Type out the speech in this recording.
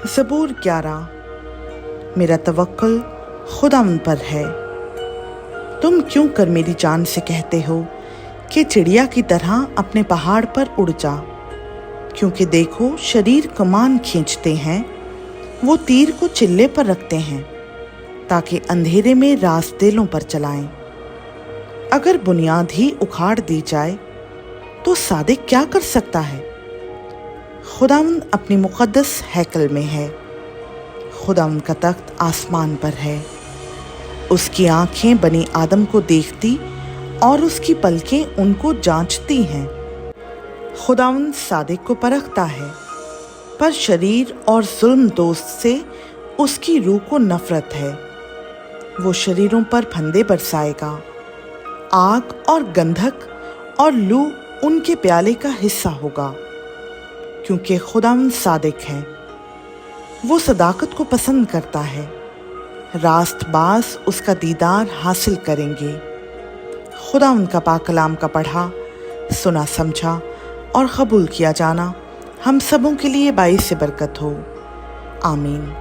ज़बूर 11। मेरा तवक्कुल खुदावंद पर है। तुम क्यों कर मेरी जान से कहते हो कि चिड़िया की तरह अपने पहाड़ पर उड़ जा, क्योंकि देखो शरीर कमान खींचते हैं, वो तीर को चिल्ले पर रखते हैं ताकि अंधेरे में रास्तेलों पर चलाएं। अगर बुनियाद ही उखाड़ दी जाए तो सादिक क्या कर सकता है? खुदावंद अपनी मुक़द्दस हैकल में है। खुदावंद का तख्त आसमान पर है। उसकी आंखें बनी आदम को देखती और उसकी पलकें उनको जांचती हैं। खुदावंद सादिक को परखता है, पर शरीर और जुल्म दोस्त से उसकी रूह को नफरत है। वो शरीरों पर फंदे बरसाएगा। आग और गंधक और लू उनके प्याले का हिस्सा होगा, क्योंकि खुदावंद सादिक है। वो सदाकत को पसंद करता है। रास्तबाज उसका दीदार हासिल करेंगे। खुदावंद का पाक कलाम का पढ़ा, सुना, समझा और कबूल किया जाना हम सबों के लिए बाइस बरकत हो। आमीन।